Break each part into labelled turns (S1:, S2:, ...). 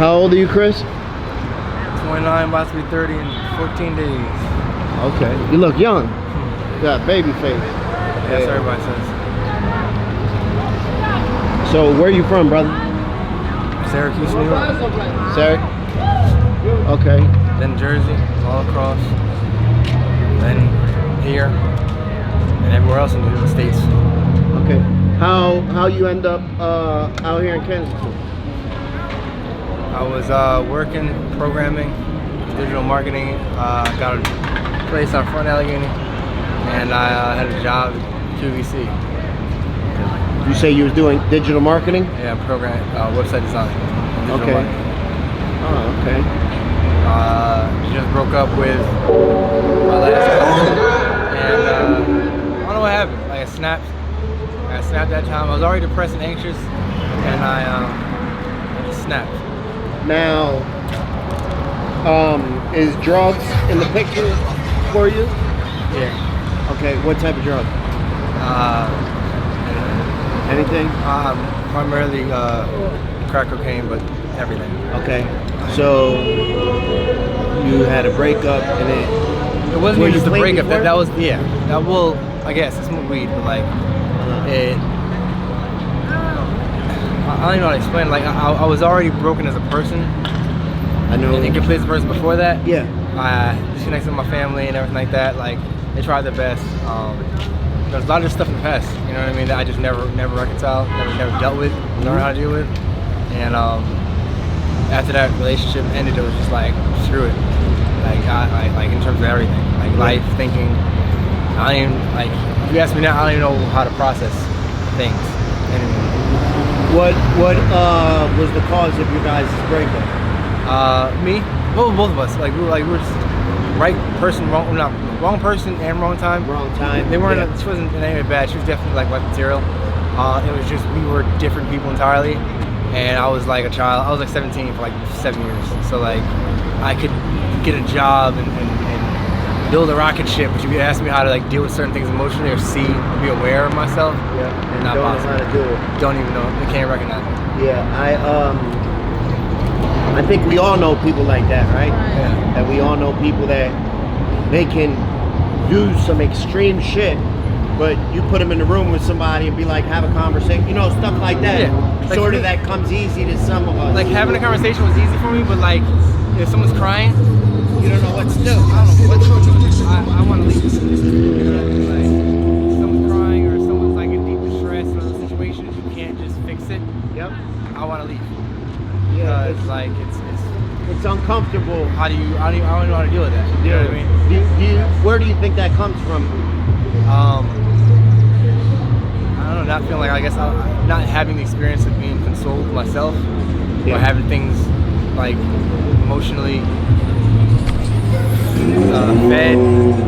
S1: How old are you, Chris?
S2: 29, about to be 30 in 14 days.
S1: Okay. You look young. You got baby face.
S2: Yes, everybody says.
S1: So where are you from, brother?
S2: Syracuse, New York.
S1: Syracuse? Okay.
S2: Then Jersey, all across. Then here. And everywhere else in the States.
S1: Okay. How you end up out here in Kensington?
S2: I was working, programming, digital marketing. Got a place on Front Allegheny, and I had a job at QVC.
S1: You say you was doing digital marketing?
S2: Yeah, program, website design. Digital
S1: Okay.
S2: marketing.
S1: Oh, okay.
S2: Just broke up with my last cousin, and I don't know what happened. Like I snapped that time. I was already depressed and anxious, and I just snapped.
S1: Now, is drugs in the picture for you?
S2: Yeah.
S1: Okay, what type of drug? Anything?
S2: Primarily crack cocaine, but everything.
S1: Okay. So you had a breakup and
S2: It wasn't even just a
S1: clean
S2: breakup.
S1: before?
S2: That was, yeah. That will, I guess it's more weed, but like it. I don't even know how to explain. Like I was already broken as a person.
S1: I know.
S2: And incomplete as a person before that.
S1: Yeah.
S2: I disconnected with my family and everything like that. Like they tried their best. There's a lot of just stuff in the past, you know what I mean, that I just never reconciled, never dealt with, never how to deal with. And after that relationship ended, it was just like, screw it. Like like in terms of everything, like life, thinking. I don't even, like, if you ask me now, I don't even know how to process things anymore.
S1: What was the cause of your guys' breakup?
S2: Me? Well, both of us. Like we were just right person, wrong, not wrong person and wrong time.
S1: Wrong time.
S2: They weren't.
S1: Yeah.
S2: She wasn't in any way bad. She was definitely like wife material. It was just we were different people entirely, and I was like a child. I was like 17 for like 7 years. So like I could get a job and build a rocket ship, but you ask me how to like deal with certain things emotionally or see or be aware of myself.
S1: Yeah. And
S2: Not
S1: don't
S2: possible.
S1: know how to do it.
S2: Don't even know. They can't recognize it.
S1: Yeah. I think we all know people like that, right?
S2: Yeah.
S1: That we all know people that they can do some extreme shit, but you put them in the room with somebody and be like, have a conversation, you know, stuff like that.
S2: Yeah. Like
S1: Sort
S2: me-
S1: of that comes easy to some of us.
S2: Like having a conversation was easy for me, but like if someone's crying, you don't know what to do. I don't know what to do. I want to leave. You know, like if someone's crying or someone's like in deep distress or situations you can't just fix it.
S1: Yep.
S2: I want to leave.
S1: Yeah.
S2: Because like it's
S1: It's uncomfortable.
S2: I don't know how to deal with that. You know what I mean?
S1: Where do you think that comes from?
S2: I don't know, not feeling like, I guess, not having the experience of being consoled myself,
S1: Yeah.
S2: or having things like emotionally fed,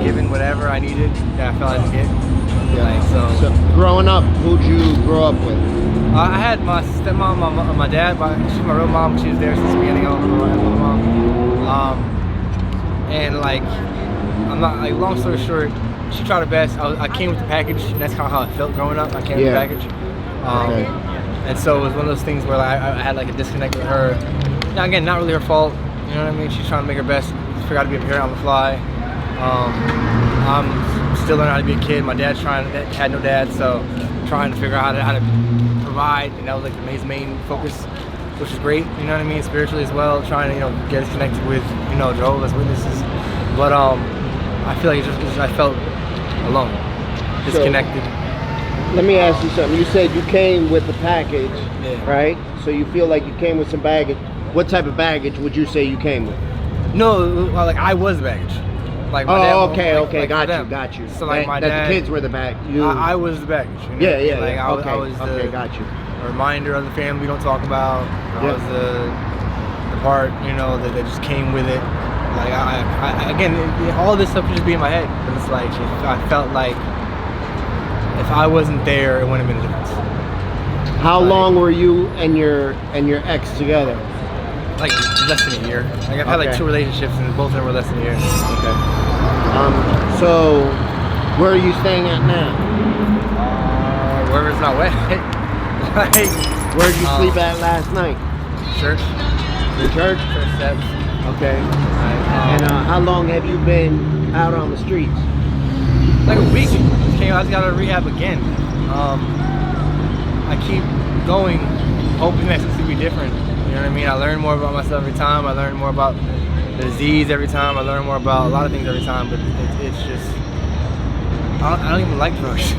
S2: given whatever I needed that I felt I didn't get. Like, so
S1: growing up, who'd you grow up with?
S2: I had my stepmom, my dad, she's my real mom. She was there since the beginning. I was my mom. And like, I'm not, like, long story short, she tried her best. I came with the package, and that's kind of how I felt growing up. I came with the package.
S1: Okay.
S2: And so it was one of those things where like, I had like a disconnect with her. Now again, not really her fault. You know what I mean? She's trying to make her best, figure out how to be a parent on the fly. I'm still learning how to be a kid. My dad's had no dad, so trying to figure out how to provide, and that was like the main focus, which is great, you know what I mean, spiritually as well, trying to, you know, get us connected with, you know, Jehovah's Witnesses, but I feel like I felt alone, disconnected.
S1: So, let me ask you something. You said you came with the package, right? So you feel like you came with some baggage. What type of baggage would you say you came with?
S2: No, like I was the baggage. Like my dad,
S1: okay, got you.
S2: So like my dad,
S1: the kids were the baggage.
S2: I was the baggage. You know?
S1: Yeah.
S2: Like I was
S1: got you.
S2: A reminder of the family we don't talk about. I was the part, you know, that just came with it. Like I again, all this stuff would just be in my head, but it's like I felt like if I wasn't there, it wouldn't have been a difference.
S1: How long were you and your ex together?
S2: Like less than a year. Like I've had like 2 relationships, and both of them were less than a year.
S1: Okay. So where are you staying at now?
S2: Wherever it's not wet. Like,
S1: where did you sleep at last night?
S2: Church.
S1: The church?
S2: Church steps.
S1: Okay.
S2: Right,
S1: And how long have you been out on the streets?
S2: like a week. I just got out of rehab again. I keep going, hoping that it's gonna be different. You know what I mean? I learn more about myself every time. I learn more about the disease every time. I learn more about a lot of things every time. But it's just, I don't even like drugs.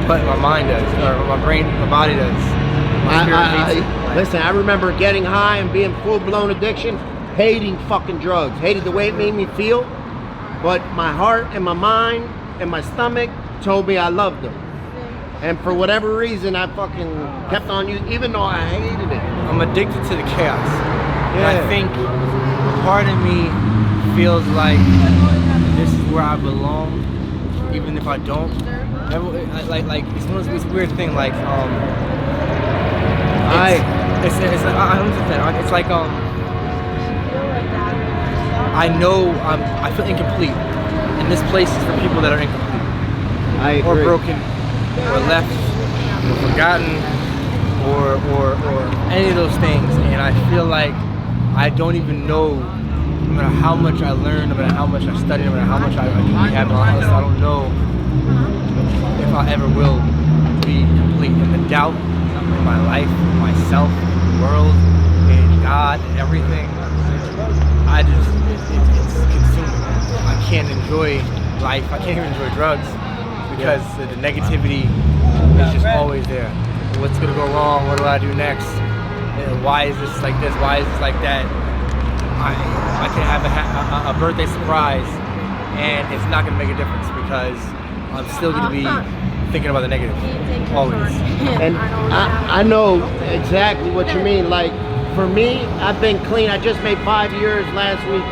S2: But my mind does, or my brain, my body does. My spirit hates it.
S1: Listen, I remember getting high and being full-blown addiction, hating fucking drugs, hated the way it made me feel, but my heart and my mind and my stomach told me I loved them. And for whatever reason, I fucking kept on using, even though I hated it.
S2: I'm addicted to the chaos.
S1: Yeah.
S2: And I think part of me feels like this is where I belong, even if I don't. Like it's one of this weird thing. Like it's like I know I feel incomplete, and this place is for people that are incomplete,
S1: I agree.
S2: or broken, or left, or forgotten, or any of those things. And I feel like I don't even know, no matter how much I learn, no matter how much I study, no matter how much I have knowledge, I don't know if I ever will be complete. And the doubt in my life, myself, the world, and God, and everything, it's consuming. I can't enjoy life. I can't even enjoy drugs because the negativity is just always there. What's gonna go wrong? What do I do next? Why is this like this? Why is this like that? I can have a birthday surprise, and it's not gonna make a difference because I'm still gonna be thinking about the negative always.
S1: And I know exactly what you mean. Like for me, I've been clean. I just made 5 years last week,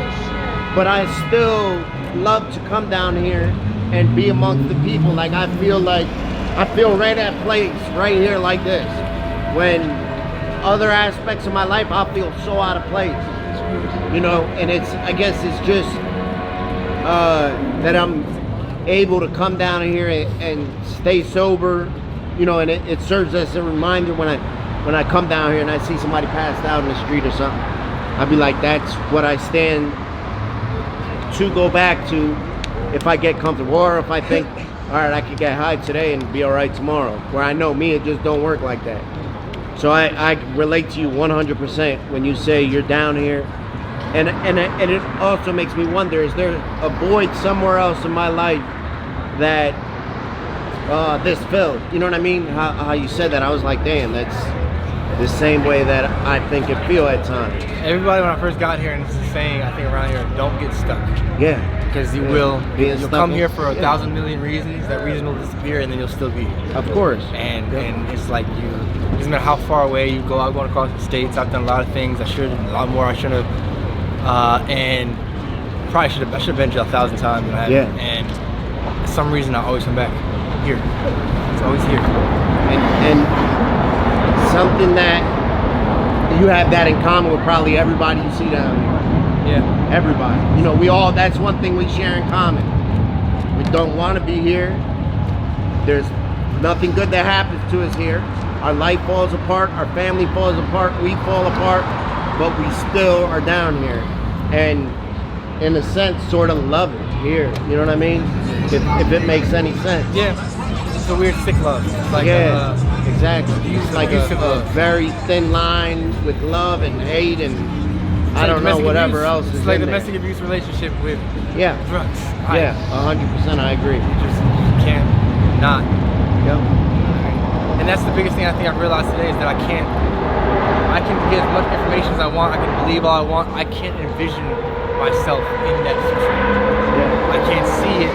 S1: but I still love to come down here and be amongst the people. Like I feel right at place right here like this. When other aspects of my life, I feel so out of place. You know, and I guess it's just that I'm able to come down here and stay sober, you know, and it serves as a reminder when I come down here and I see somebody passed out in the street or something. I'd be like, that's what I stand to go back to if I get comfortable, or if I think, all right, I could get high today and be all right tomorrow. Where I know me, it just don't work like that. So I relate to you 100% when you say you're down here. And it also makes me wonder, is there a void somewhere else in my life that this filled? You know what I mean? How you said that, I was like, damn, that's the same way that I think it feel at times.
S2: Everybody when I first got here, and it's the saying I think around here, don't get stuck.
S1: Yeah.
S2: Because you will. You'll come here for 1,000 million reasons. That reason will disappear, and then you'll still be here.
S1: Of course.
S2: And it's like it doesn't matter how far away you go. I've gone across the states. I've done a lot of things. A lot more I should have. And probably should have. I should have been to 1,000 times. And I haven't.
S1: Yeah.
S2: And for some reason, I always come back here. It's always here.
S1: And something that you have that in common with probably everybody you see down here.
S2: Yeah.
S1: Everybody. You know, that's one thing we share in common. We don't want to be here. There's nothing good that happens to us here. Our life falls apart, our family falls apart, we fall apart, but we still are down here. And in a sense, sort of love it here. You know what I mean? If it makes any sense.
S2: Yeah. It's a weird sick love. It's like
S1: exactly. It's like a very thin line with love and hate and I don't know whatever else is
S2: It's like
S1: in
S2: a
S1: there.
S2: domestic abuse relationship with drugs.
S1: 100% I agree.
S2: You just can't not.
S1: Yep.
S2: And that's the biggest thing I think I've realized today is that I can get as much information as I want, I can believe all I want, I can't envision myself in that future.
S1: Yeah.
S2: I can't see it.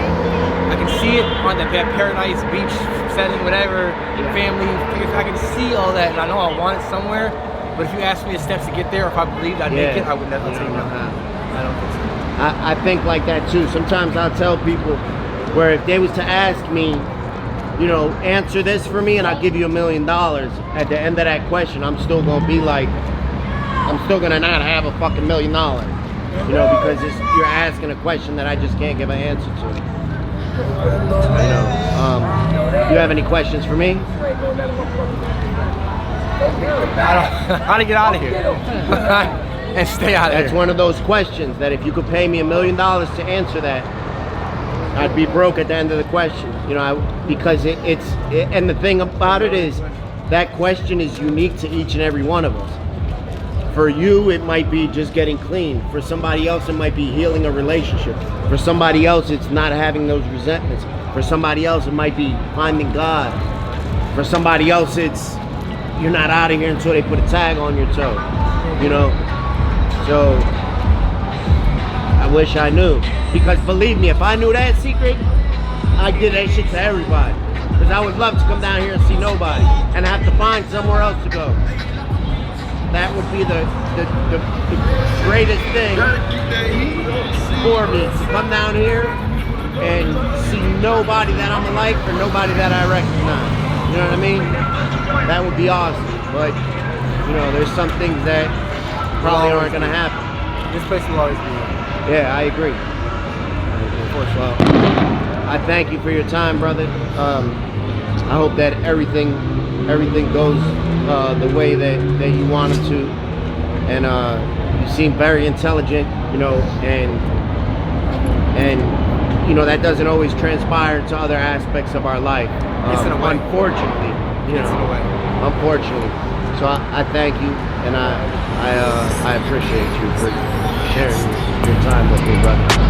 S2: I can see it on that paradise beach setting, whatever, family. I can see all that and I know I want it somewhere. But if you ask me the steps to get there, if I believed I'd make it, I would never say no. I don't think so.
S1: I think like that too. Sometimes I'll tell people where if they was to ask me, you know, answer this for me and I'll give you $1 million, at the end of that question, I'm still gonna be like, I'm still gonna not have a fucking $1 million. You know, because you're asking a question that I just can't give an answer to. You know, you have any questions for me?
S2: How to get out of here? and stay out of
S1: That's
S2: here.
S1: one of those questions that if you could pay me $1 million to answer that, I'd be broke at the end of the question. You know, because and the thing about it is that question is unique to each and every one of us. For you, it might be just getting clean. For somebody else, it might be healing a relationship. For somebody else, it's not having those resentments. For somebody else, it might be finding God. For somebody else, it's you're not out of here until they put a tag on your toe. You know? So, I wish I knew. Because believe me, if I knew that secret, I'd give that shit to everybody. Because I would love to come down here and see nobody and have to find somewhere else to go. That would be the greatest thing for me, to come down here and see nobody that I'm alike or nobody that I recognize. You know what I mean? That would be awesome. But, you know, there's some things that probably aren't going to happen.
S2: This place will always be.
S1: Yeah, I agree. Well, I thank you for your time, brother. I hope that everything goes the way that you want it to, and you seem very intelligent, you know, and you know that doesn't always transpire to other aspects of our life, unfortunately. You know, unfortunately. So I thank you, and I appreciate you for sharing your time with me, brother.